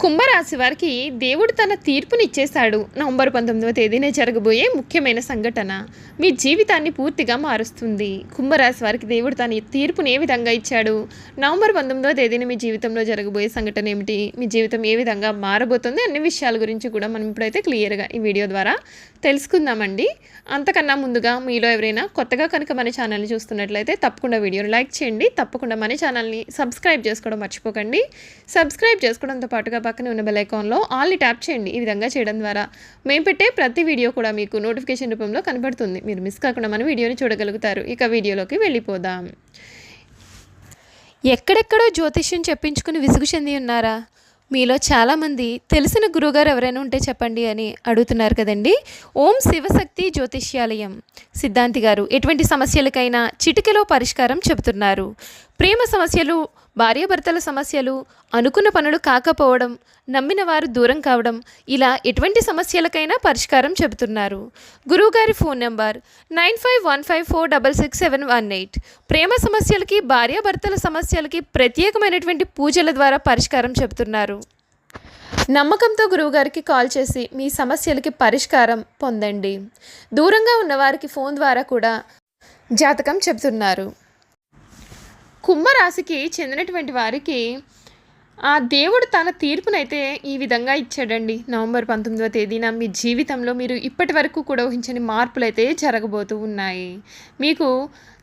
కుంభరాశి వారికి దేవుడు తన తీర్పునిచ్చేశాడు. నవంబర్ 19వ తేదీనే జరగబోయే ముఖ్యమైన సంఘటన మీ జీవితాన్ని పూర్తిగా మారుస్తుంది. కుంభరాశి వారికి దేవుడు తన తీర్పుని ఏ విధంగా ఇచ్చాడు, నవంబర్ 19వ తేదీన మీ జీవితంలో జరగబోయే సంఘటన ఏమిటి, మీ జీవితం ఏ విధంగా మారబోతుంది అన్ని విషయాల గురించి కూడా మనం ఇప్పుడైతే క్లియర్గా ఈ వీడియో ద్వారా తెలుసుకుందామండి. అంతకన్నా ముందుగా మీలో ఎవరైనా కొత్తగా కనుక మన ఛానల్ని చూస్తున్నట్లయితే తప్పకుండా వీడియోని లైక్ చేయండి. తప్పకుండా మన ఛానల్ని సబ్స్క్రైబ్ చేసుకోవడం మర్చిపోకండి. సబ్స్క్రైబ్ చేసుకోవడంతో పాటుగా పక్కన ఉన్న బెల్ ఐకాన్లో ఆల్ని ట్యాప్ చేయండి. ఈ విధంగా చేయడం ద్వారా మేము పెట్టే ప్రతి వీడియో కూడా మీకు నోటిఫికేషన్ రూపంలో కనబడుతుంది. మీరు మిస్ కాకుండా మన వీడియోని చూడగలుగుతారు. ఇక వీడియోలోకి వెళ్ళిపోదాం. ఎక్కడెక్కడో జ్యోతిష్యం చెప్పించుకుని విసుగు చెంది ఉన్నారా? మీలో చాలామంది తెలిసిన గురువుగారు ఎవరైనా ఉంటే చెప్పండి అని అడుగుతున్నారు కదండి. ఓం శివశక్తి జ్యోతిష్యాలయం సిద్ధాంతి గారు ఎటువంటి సమస్యలకైనా చిటికెలో పరిష్కారం చెబుతున్నారు. ప్రేమ సమస్యలు, భార్యాభర్తల సమస్యలు, అనుకున్న పనులు కాకపోవడం, నమ్మిన వారు దూరం కావడం, ఇలా ఎటువంటి సమస్యలకైనా పరిష్కారం చెబుతున్నారు. గురువుగారి ఫోన్ నెంబర్ 9515466718. ప్రేమ సమస్యలకి, భార్యాభర్తల సమస్యలకి ప్రత్యేకమైనటువంటి పూజల ద్వారా పరిష్కారం చెబుతున్నారు. నమ్మకంతో గురువుగారికి కాల్ చేసి మీ సమస్యలకి పరిష్కారం పొందండి. దూరంగా ఉన్నవారికి ఫోన్ ద్వారా కూడా జాతకం చెబుతున్నారు. కుంభరాశికి చెందినటువంటి వారికి ఆ దేవుడు తన తీర్పునైతే ఈ విధంగా ఇచ్చాడండి. నవంబర్ 19వ తేదీన మీ జీవితంలో మీరు ఇప్పటి వరకు కూడా ఊహించని మార్పులు అయితే జరగబోతూ ఉన్నాయి. మీకు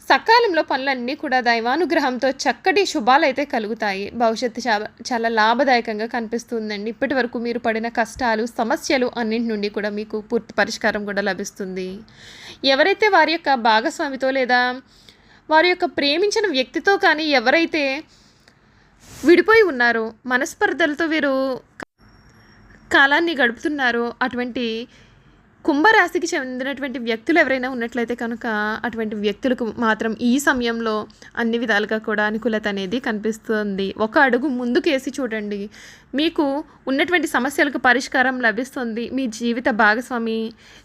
సకాలంలో పనులన్నీ కూడా దైవానుగ్రహంతో చక్కటి శుభాలు అయితే కలుగుతాయి. భవిష్యత్తు చాలా లాభదాయకంగా కనిపిస్తుందండి. ఇప్పటి వరకు మీరు పడిన కష్టాలు, సమస్యలు అన్నింటి నుండి కూడా మీకు పూర్తి పరిష్కారం కూడా లభిస్తుంది. ఎవరైతే వారి యొక్క భాగస్వామితో లేదా వారి యొక్క ప్రేమించిన వ్యక్తితో కానీ ఎవరైతే విడిపోయి ఉన్నారో, మనస్పర్ధలతో వీరు కాలాన్ని గడుపుతున్నారో, అటువంటి కుంభరాశికి చెందినటువంటి వ్యక్తులు ఎవరైనా ఉన్నట్లయితే కనుక అటువంటి వ్యక్తులకు మాత్రం ఈ సమయంలో అన్ని విధాలుగా కూడా అనుకూలత అనేది కనిపిస్తుంది. ఒక అడుగు ముందుకేసి చూడండి. మీకు ఉన్నటువంటి సమస్యలకు పరిష్కారం లభిస్తుంది. మీ జీవిత భాగస్వామి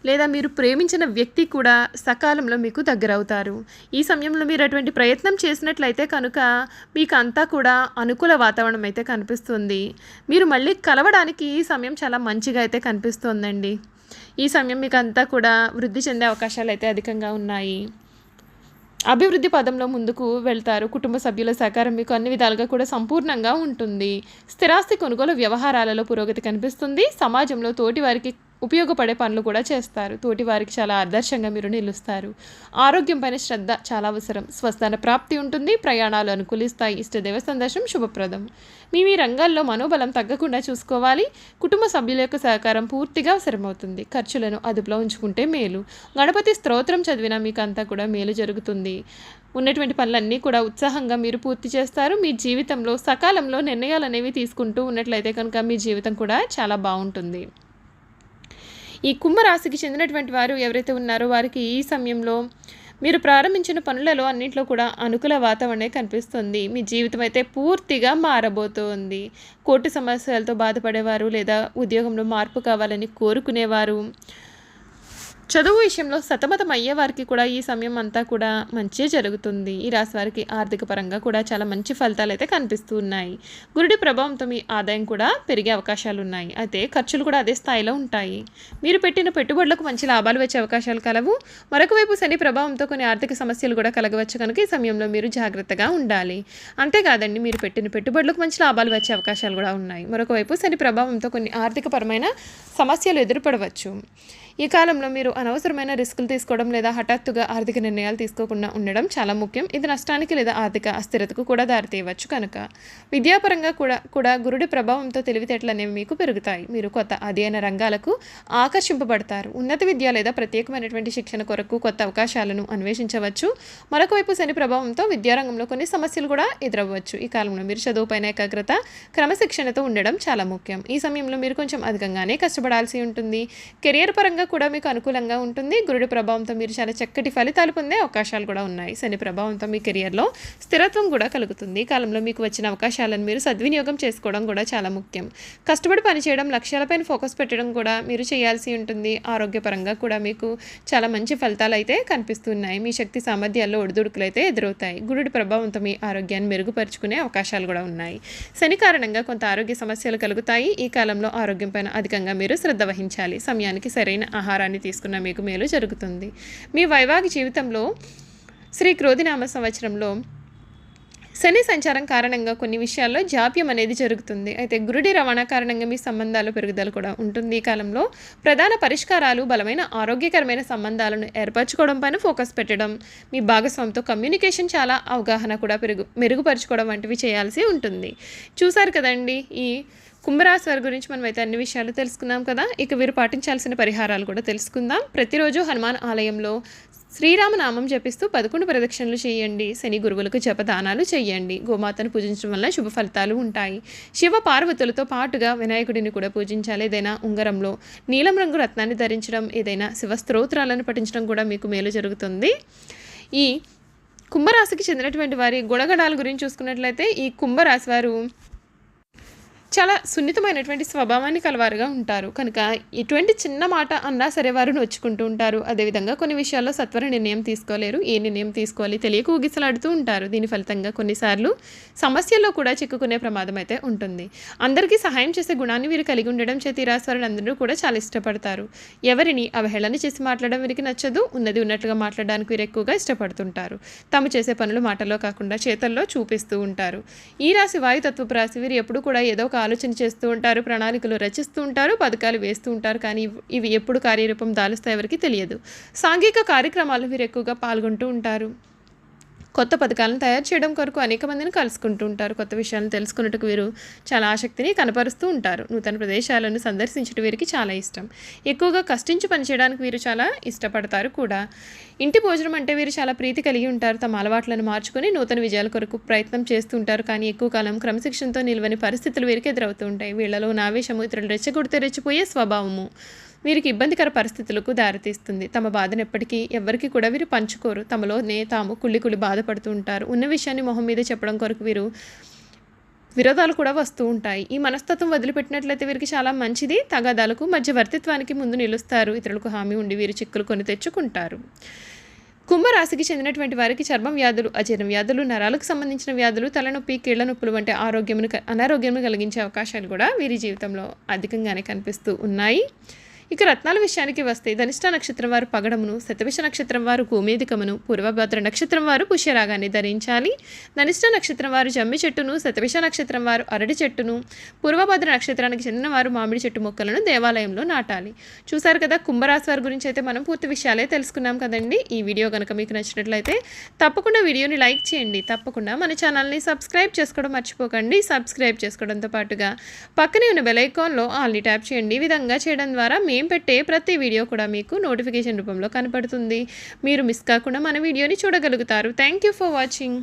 లేదా మీరు ప్రేమించిన వ్యక్తి కూడా సకాలంలో మీకు దగ్గరవుతారు. ఈ సమయంలో మీరు అటువంటి ప్రయత్నం చేసినట్లయితే కనుక మీకు అంతా కూడా అనుకూల వాతావరణం అయితే కనిపిస్తుంది. మీరు మళ్ళీ కలవడానికి ఈ సమయం చాలా మంచిగా అయితే కనిపిస్తుందండి. ఈ సమయం మీకు అంతా కూడా వృద్ధి చెందే అవకాశాలు అయితే అధికంగా ఉన్నాయి. అభివృద్ధి పదంలో ముందుకు వెళ్తారు. కుటుంబ సభ్యుల సహకారం మీకు అన్ని విధాలుగా కూడా సంపూర్ణంగా ఉంటుంది. స్థిరాస్తి కొనుగోలు వ్యవహారాలలో పురోగతి కనిపిస్తుంది. సమాజంలో తోటి వారికి ఉపయోగపడే పనులు కూడా చేస్తారు. తోటి వారికి చాలా ఆదర్శంగా మీరు నిలుస్తారు. ఆరోగ్యం పైన శ్రద్ధ చాలా అవసరం. స్వస్థాన ప్రాప్తి ఉంటుంది. ప్రయాణాలు అనుకూలిస్తాయి. ఇష్టదేవ సందర్శనం శుభప్రదం. మీ రంగాల్లో మనోబలం తగ్గకుండా చూసుకోవాలి. కుటుంబ సభ్యుల యొక్క సహకారం పూర్తిగా అవసరమవుతుంది. ఖర్చులను అదుపులో ఉంచుకుంటే మేలు. గణపతి స్తోత్రం చదివినా మీకు అంతా కూడా మేలు జరుగుతుంది. ఉన్నటువంటి పనులన్నీ కూడా ఉత్సాహంగా మీరు పూర్తి చేస్తారు. మీ జీవితంలో సకాలంలో నిర్ణయాలు అనేవి తీసుకుంటూ ఉన్నట్లయితే కనుక మీ జీవితం కూడా చాలా బాగుంటుంది. ఈ కుంభరాశికి చెందినటువంటి వారు ఎవరైతే ఉన్నారో వారికి ఈ సమయంలో మీరు ప్రారంభించిన పనులలో అన్నింటిలో కూడా అనుకూల వాతావరణం కనిపిస్తుంది. మీ జీవితం అయితే పూర్తిగా మారబోతోంది. కోర్టు సమస్యలతో బాధపడేవారు లేదా ఉద్యోగంలో మార్పు కావాలని కోరుకునేవారు, చదువు విషయంలో సతమతం అయ్యే వారికి కూడా ఈ సమయం అంతా కూడా మంచి జరుగుతుంది. ఈ రాశి వారికి ఆర్థిక పరంగా కూడా చాలా మంచి ఫలితాలు అయితే కనిపిస్తూ ఉన్నాయి. గురుడి ప్రభావంతో మీ ఆదాయం కూడా పెరిగే అవకాశాలు ఉన్నాయి. అయితే ఖర్చులు కూడా అదే స్థాయిలో ఉంటాయి. మీరు పెట్టిన పెట్టుబడులకు మంచి లాభాలు వచ్చే అవకాశాలు కలవు. మరొక వైపు శని ప్రభావంతో కొన్ని ఆర్థిక సమస్యలు కూడా కలగవచ్చు కనుక ఈ సమయంలో మీరు జాగ్రత్తగా ఉండాలి. అంతేకాదండి, మీరు పెట్టిన పెట్టుబడులకు మంచి లాభాలు వచ్చే అవకాశాలు కూడా ఉన్నాయి. మరొక వైపు శని ప్రభావంతో కొన్ని ఆర్థికపరమైన సమస్యలు ఎదురుపడవచ్చు. ఈ కాలంలో మీరు అనవసరమైన రిస్కులు తీసుకోవడం లేదా హఠాత్తుగా ఆర్థిక నిర్ణయాలు తీసుకోకుండా ఉండడం చాలా ముఖ్యం. ఇది నష్టానికి లేదా ఆర్థిక అస్థిరతకు కూడా దారితీయవచ్చు కనుక విద్యాపరంగా కూడా గురుడి ప్రభావంతో తెలివితేటలు అనేవి మీకు పెరుగుతాయి. మీరు కొత్త అధ్యయన రంగాలకు ఆకర్షింపబడతారు. ఉన్నత విద్య లేదా ప్రత్యేకమైనటువంటి శిక్షణ కొరకు కొత్త అవకాశాలను అన్వేషించవచ్చు. మరొక వైపు శని ప్రభావంతో విద్యారంగంలో కొన్ని సమస్యలు కూడా ఎదురవ్వచ్చు. ఈ కాలంలో మీరు చదువుపైన ఏకాగ్రత, క్రమశిక్షణతో ఉండడం చాలా ముఖ్యం. ఈ సమయంలో మీరు కొంచెం అధికంగానే కష్టపడాల్సి ఉంటుంది. కెరియర్ పరంగా కూడా మీకు అనుకూలంగా ఉంటుంది. గురుడి ప్రభావంతో మీరు చాలా చక్కటి ఫలితాలు పొందే అవకాశాలు కూడా ఉన్నాయి. శని ప్రభావంతో మీ కెరియర్లో స్థిరత్వం కూడా కలుగుతుంది. ఈ కాలంలో మీకు వచ్చిన అవకాశాలను మీరు సద్వినియోగం చేసుకోవడం కూడా చాలా ముఖ్యం. కష్టపడి పనిచేయడం, లక్ష్యాలపైన ఫోకస్ పెట్టడం కూడా మీరు చేయాల్సి ఉంటుంది. ఆరోగ్యపరంగా కూడా మీకు చాలా మంచి ఫలితాలు అయితే కనిపిస్తున్నాయి. మీ శక్తి సామర్థ్యాల్లో ఒడిదుడుకులు అయితే ఎదురవుతాయి. గురుడి ప్రభావంతో మీ ఆరోగ్యాన్ని మెరుగుపరుచుకునే అవకాశాలు కూడా ఉన్నాయి. శని కారణంగా కొంత ఆరోగ్య సమస్యలు కలుగుతాయి. ఈ కాలంలో ఆరోగ్యం పైన అధికంగా మీరు శ్రద్ధ వహించాలి. సమయానికి సరైన ఆహారాన్ని తీసుకున్న మీకు మేలు జరుగుతుంది. మీ వైవాహిక జీవితంలో శ్రీ క్రోధినామ సంవత్సరంలో శని సంచారం కారణంగా కొన్ని విషయాల్లో జాప్యం అనేది జరుగుతుంది. అయితే గురుడి రవాణా కారణంగా మీ సంబంధాలు పెరుగుదల కూడా ఉంటుంది. ఈ కాలంలో ప్రధాన పరిష్కారాలు బలమైన ఆరోగ్యకరమైన సంబంధాలను ఏర్పరచుకోవడం పైన ఫోకస్ పెట్టడం, మీ భాగస్వామితో కమ్యూనికేషన్ చాలా అవగాహన కూడా మెరుగుపరచుకోవడం వంటివి చేయాల్సి ఉంటుంది. చూసారు కదండి, ఈ కుంభరాశి వారి గురించి మనం అయితే అన్ని విషయాలు తెలుసుకున్నాం కదా. ఇక వీరు పాటించాల్సిన పరిహారాలు కూడా తెలుసుకుందాం. ప్రతిరోజు హనుమాన్ ఆలయంలో శ్రీరామనామం జపిస్తూ 11 ప్రదక్షిణలు చేయండి. శని గురువులకు జపదానాలు చేయండి. గోమాతను పూజించడం వల్ల శుభ ఫలితాలు ఉంటాయి. శివ పార్వతులతో పాటుగా వినాయకుడిని కూడా పూజించాలి. ఏదైనా ఉంగరంలో నీలం రంగు రత్నాన్ని ధరించడం, ఏదైనా శివ స్తోత్రాలను పఠించడం కూడా మీకు మేలు జరుగుతుంది. ఈ కుంభరాశికి చెందినటువంటి వారి గుణగణాల గురించి చూసుకున్నట్లయితే ఈ కుంభరాశి వారు చాలా సున్నితమైనటువంటి స్వభావాన్ని కలవారుగా ఉంటారు. కనుక ఎటువంటి చిన్న మాట అన్నా సరే వారు నొచ్చుకుంటూ ఉంటారు. అదేవిధంగా కొన్ని విషయాల్లో సత్వర నిర్ణయం తీసుకోలేరు. ఏ నిర్ణయం తీసుకోవాలి తెలియక ఊగిసలాడుతూ ఉంటారు. దీని ఫలితంగా కొన్నిసార్లు సమస్యల్లో కూడా చిక్కుకునే ప్రమాదం అయితే ఉంటుంది. అందరికీ సహాయం చేసే గుణాన్ని వీరు కలిగి ఉండడం చేత ఈ రాశి వారు అందరూ కూడా చాలా ఇష్టపడతారు. ఎవరిని అవహేళన చేసి మాట్లాడడం వీరికి నచ్చదు. ఉన్నది ఉన్నట్లుగా మాట్లాడడానికి వీరు ఎక్కువగా ఇష్టపడుతుంటారు. తాము చేసే పనులు మాటల్లో కాకుండా చేతల్లో చూపిస్తూ ఉంటారు. ఈ రాశి వాయుతత్వపు రాశి. వీరు ఎప్పుడు కూడా ఏదో ఒక ఆలోచన చేస్తూ ఉంటారు, ప్రణాళికలు రచిస్తూ ఉంటారు, పథకాలు వేస్తూ ఉంటారు. కానీ ఇవి ఎప్పుడు కార్యరూపం దాలుస్తాయి ఎవరికి తెలియదు. సాంఘిక కార్యక్రమాలు వీరు ఎక్కువగా పాల్గొంటూ ఉంటారు. కొత్త పథకాలను తయారు చేయడం కొరకు అనేక మందిని కలుసుకుంటూ ఉంటారు. కొత్త విషయాలను తెలుసుకున్నట్టుకు వీరు చాలా ఆసక్తిని కనపరుస్తూ ఉంటారు. నూతన ప్రదేశాలను సందర్శించడం వీరికి చాలా ఇష్టం. ఎక్కువగా కష్టించి పనిచేయడానికి వీరు చాలా ఇష్టపడతారు కూడా. ఇంటి భోజనం అంటే వీరు చాలా ప్రీతి కలిగి ఉంటారు. తమ అలవాట్లను మార్చుకొని నూతన విజయాల కొరకు ప్రయత్నం చేస్తూ ఉంటారు. కానీ ఎక్కువ కాలం క్రమశిక్షణతో నిలవని పరిస్థితులు వీరికి ఎదురవుతూ ఉంటాయి. వీళ్లలో ఆవేశము, ఇతరులు రెచ్చగొడితే రెచ్చిపోయే స్వభావము వీరికి ఇబ్బందికర పరిస్థితులకు దారితీస్తుంది. తమ బాధను ఎప్పటికీ ఎవరికి కూడా వీరు పంచుకోరు. తమలోనే తాము కుళ్ళి బాధపడుతూ ఉంటారు. ఉన్న విషయాన్ని మొహం మీద చెప్పడం కొరకు వీరు విరోధాలు కూడా వస్తూ ఉంటాయి. ఈ మనస్తత్వం వదిలిపెట్టినట్లయితే వీరికి చాలా మంచిది. తగాదాలకు మధ్యవర్తిత్వానికి ముందు నిలుస్తారు. ఇతరులకు హామీ ఉండి వీరు చిక్కులు కొని తెచ్చుకుంటారు. కుంభరాశికి చెందినటువంటి వారికి చర్మం వ్యాధులు, అజీర్ణ వ్యాధులు, నరాలకు సంబంధించిన వ్యాధులు, తలనొప్పి, కీళ్ల నొప్పులు వంటి అనారోగ్యమును కలిగించే అవకాశాలు కూడా వీరి జీవితంలో అధికంగానే కనిపిస్తూ ఉన్నాయి. ఇక రత్నాల విషయానికి వస్తే ధనిష్ట నక్షత్రం వారు పగడమును, శతభిష నక్షత్రం వారు గోమేధికమును, పూర్వభద్ర నక్షత్రం వారు పుష్యరాగాన్ని ధరించాలి. ధనిష్ట నక్షత్రం వారు జమ్మి చెట్టును, శతభిష నక్షత్రం వారు అరటి చెట్టును, పూర్వభద్ర నక్షత్రానికి చెందిన వారు మామిడి చెట్టు మొక్కలను దేవాలయంలో నాటాలి. చూసారు కదా, కుంభరాశి వారి గురించి అయితే మనం పూర్తి విషయాలే తెలుసుకున్నాం కదండి. ఈ వీడియో కనుక మీకు నచ్చినట్లయితే తప్పకుండా వీడియోని లైక్ చేయండి. తప్పకుండా మన ఛానల్ని సబ్స్క్రైబ్ చేసుకోవడం మర్చిపోకండి. సబ్స్క్రైబ్ చేసుకోవడంతో పాటుగా పక్కనే ఉన్న బెల్ ఐకాన్లో ఆల్ని ట్యాప్ చేయండి. ఈ విధంగా చేయడం ద్వారా మేము పెట్టే ప్రతి వీడియో కూడా మీకు నోటిఫికేషన్ రూపంలో కనపడుతుంది. మీరు మిస్ కాకుండా మన వీడియోని చూడగలుగుతారు. Thank you for watching.